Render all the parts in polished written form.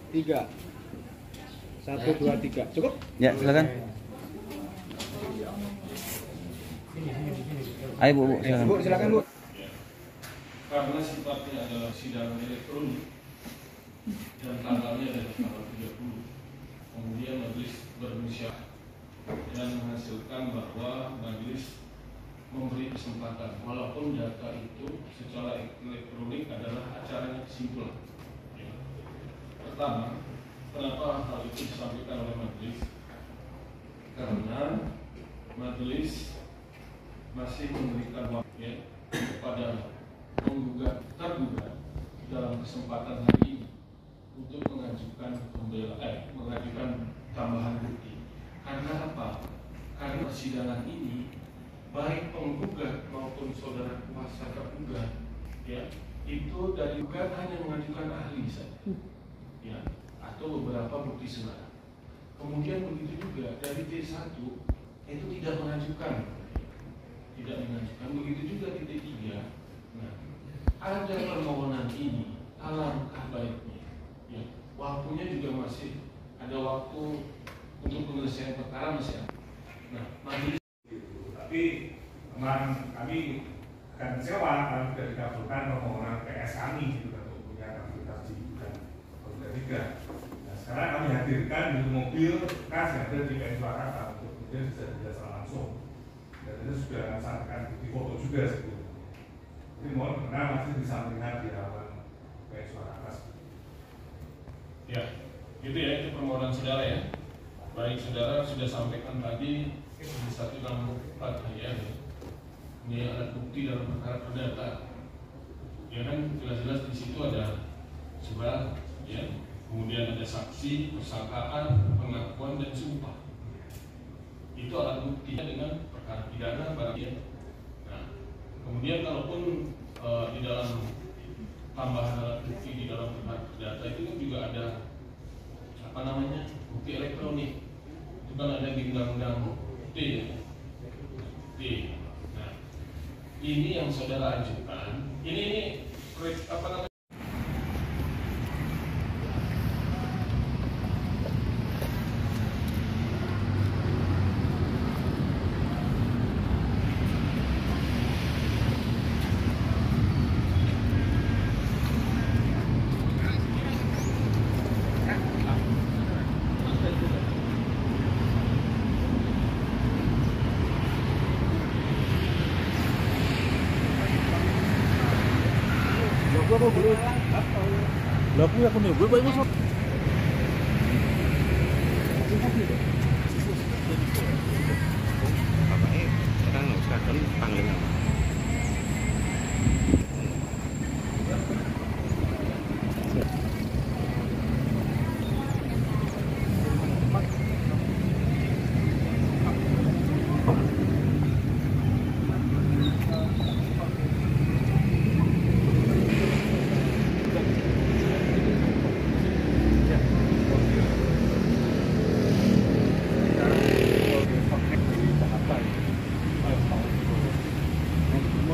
3. 1, 2, 3. Cukup? Ya, silakan. Ayo Bu, silakan. Bu, silakan Bu. Karena sifatnya adalah sidang elektronik dan tanggalnya adalah tanggal 30. Kemudian majelis berinisiatif dan menghasilkan bahwa majelis memberi kesempatan walaupun data itu secara elektronik adalah acaranya kesimpulan. Ya. Pertama, kenapa hal itu disampaikan oleh majelis? Karena majelis masih memberikan waktu ya, kepada tergugat dalam kesempatan hari ini untuk mengajukan mengajukan tambahan bukti. Karena apa? Karena persidangan ini baik penggugat maupun saudara kuasa tergugat ya, itu dari gugat hanya mengajukan ahli saja ya, atau beberapa bukti senar. Kemudian begitu juga dari T1 itu tidak mengajukan. Begitu juga di T3. Nah, ada permohonan ini, alangkah baiknya ya, waktunya juga masih ada waktu untuk penyelesaian perkara masih ada. Nah, majelis tapi memang kami akan kecewa kalau tidak dikabulkan permohonan PS kami gitu kan, untuk punya kapasitas di bukan 3. Nah, sekarang kami hadirkan di mobil bekas yang ada di PS Jakarta untuk kemudian bisa dilihat secara langsung, dan itu sudah sampaikan bukti foto juga sebetulnya. Jadi mohon benar masih bisa melihat di halaman PS Jakarta. ya, gitu ya, itu permohonan saudara ya. Baik, saudara sudah sampaikan tadi di 164 ya, ini alat bukti dalam perkara perdata. Ya kan, jelas-jelas di situ ada surat, ya, kemudian ada saksi, persangkaan, pengakuan dan sumpah. Itu alat bukti dengan perkara pidana barangnya. Nah, kemudian kalaupun di dalam tambahan alat bukti di dalam perkara perdata itu kan juga ada apa namanya, bukti elektronik. Itu kan ada di undang-undang T. Nah, ini yang saudara ajukan. Ini apa namanya? Lagu aku nih, gue baik masuk. Bapaknya sekarang seragam panggilan.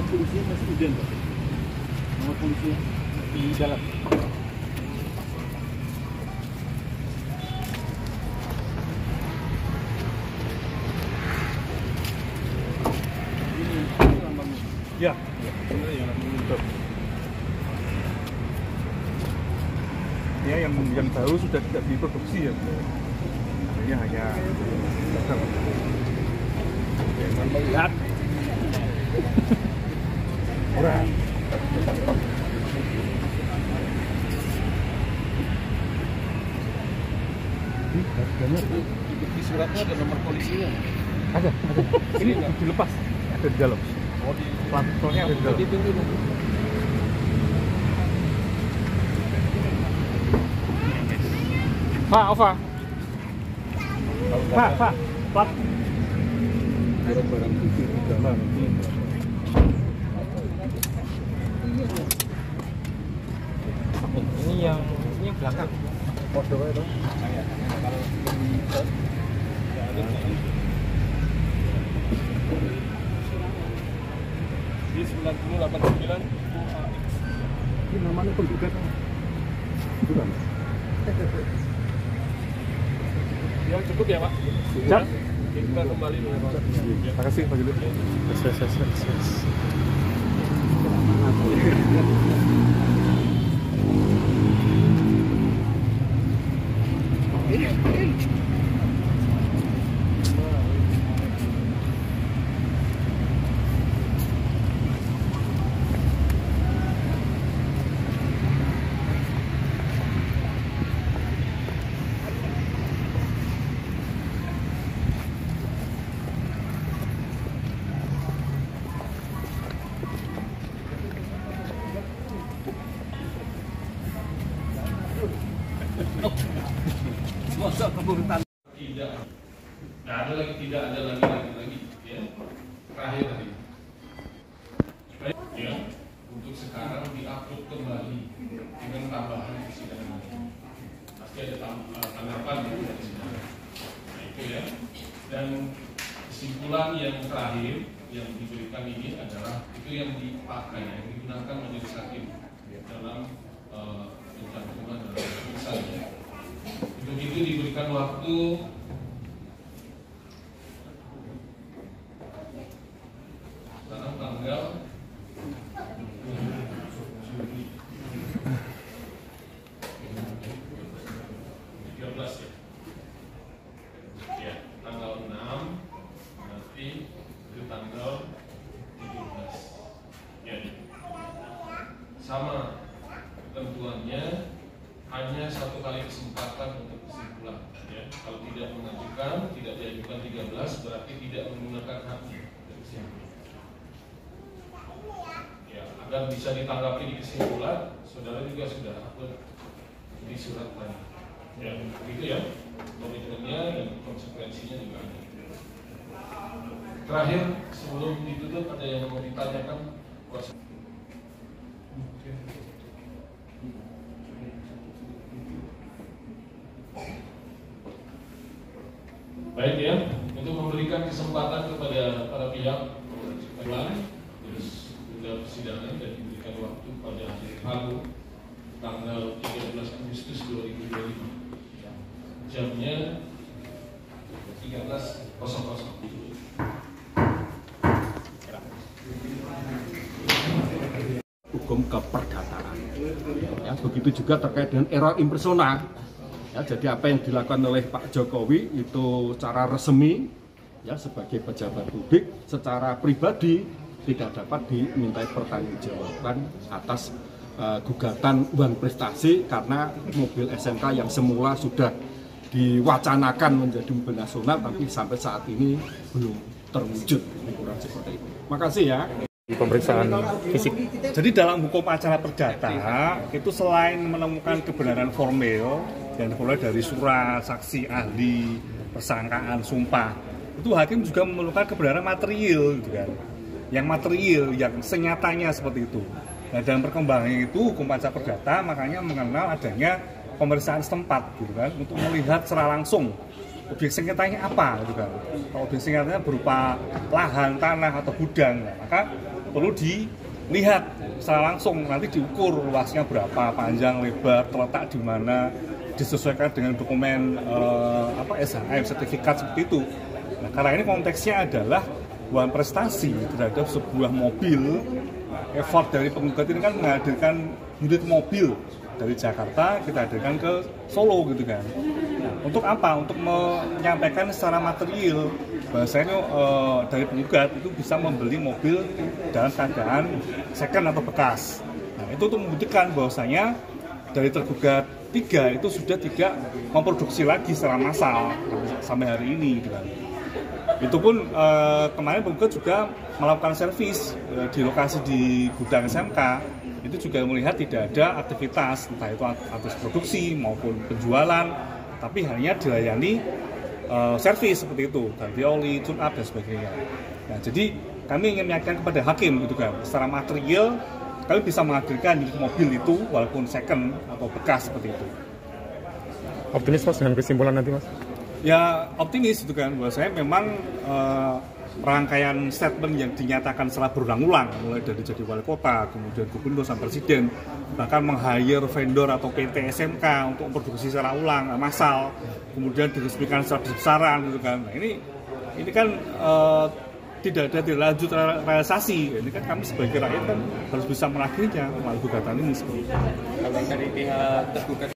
Polisi masih hujan, Pak. Nomor polisi di dalam. Ini lambangnya. Ya, ini yang lambangnya. Ya, yang baru sudah tidak diproduksi ya. Ini hanya jangan melihat. Orang. Di suratnya ada nomor polisinya. Ada. Ini dilepas. Ada di dalam. Oh, di plat-platnya ada di dalam. Pak, Ova. Pak, plat. Barang-barang itu di dalam. Ini yang belakang. Kode itu. Kalau di 9089 ini namanya penggugat. Bukan. Ya cukup ya Pak. Siap. Kita kembali dulu Pak. Terima kasih Pak Julio. Tidak ada lagi ya. Terakhir tadi. Ya, untuk sekarang diupload kembali dengan tambahan persidangan. Pasti ada tanggapan dari saudara. Nah, itu ya. Dan kesimpulan yang terakhir yang diberikan ini adalah itu yang dipakai, yang digunakan majelis hakim dalam pencantuman dalam putusan. Untuk itu diberikan waktu sekarang tanggal 13 ya. Ya, tanggal 6 nanti ke tanggal 17. Ya. Sama ketentuannya hanya satu kali kesempatan untuk kesimpulan ya. Kalau tidak mengajukan, tidak diajukan 13 berarti tidak menggunakan haknya untuk kesimpulan. Ya, agar bisa ditanggapi di kesimpulan, saudara juga sudah upload di surat tadi. Ya, begitu ya. Komitmennya dan konsekuensinya juga ada. Terakhir, sebelum ditutup ada yang mau ditanyakan? Baik ya, untuk memberikan kesempatan kepada para pihak ulang, terus sudah persidangan dan diberikan waktu pada hari Rabu tanggal 13 Agustus 2025. Jamnya 13.00. Hukum keperdataan. Ya, begitu juga terkait dengan era impersona. Ya, jadi apa yang dilakukan oleh Pak Jokowi itu secara resmi ya sebagai pejabat publik, secara pribadi tidak dapat dimintai pertanggungjawaban atas gugatan uang prestasi karena mobil SMK yang semula sudah diwacanakan menjadi mobil nasional tapi sampai saat ini belum terwujud. Kurang seperti itu. Makasih ya. Di pemeriksaan fisik. Jadi dalam hukum acara perdata itu selain menemukan kebenaran formil yang dimulai dari surat, saksi, ahli, persangkaan, sumpah, itu hakim juga memerlukan kebenaran material, gitu kan? Yang material, yang senyatanya seperti itu. Nah, dalam perkembangan itu hukum acara perdata makanya mengenal adanya pemeriksaan setempat, gitu kan, untuk melihat secara langsung objek sengketanya apa, gitu kan. Kalau objek sengketanya berupa lahan, tanah atau gudang, maka perlu dilihat secara langsung, nanti diukur luasnya berapa, panjang, lebar, terletak di mana, disesuaikan dengan dokumen SHM, sertifikat seperti itu. Nah, karena ini konteksnya adalah uang prestasi terhadap sebuah mobil. Effort dari penggugat ini kan menghadirkan unit mobil dari Jakarta, kita hadirkan ke Solo, gitu kan. Nah, untuk apa? Untuk menyampaikan secara material bahwasanya dari penggugat itu bisa membeli mobil dalam keadaan second atau bekas. Nah, itu untuk membuktikan bahwasanya dari tergugat 3 itu sudah tidak memproduksi lagi secara massal sampai hari ini, gitu kan. Itu pun kemarin penggugat juga melakukan servis di lokasi di gudang SMK, itu juga melihat tidak ada aktivitas entah itu atas produksi maupun penjualan, tapi hanya dilayani servis seperti itu, ganti oli, tune up dan sebagainya. Nah, jadi kami ingin meyakinkan kepada hakim, gitu kan, secara material kami bisa menghadirkan unit mobil itu walaupun second atau bekas seperti itu. Optimis Mas dengan kesimpulan nanti Mas? Ya optimis, gitu kan, bahwa saya memang rangkaian statement yang dinyatakan setelah berulang-ulang, mulai dari jadi wali kota, kemudian gubernur sampai presiden, bahkan meng-hire vendor atau PT SMK untuk produksi secara ulang, massal, kemudian diresmikan secara besar-besaran gitu kan. Nah, ini kan tidak ada lanjut realisasi. Ini kan kami sebagai rakyat kan harus bisa menagihnya melalui gugatan ini. Kalau dari pihak tergugat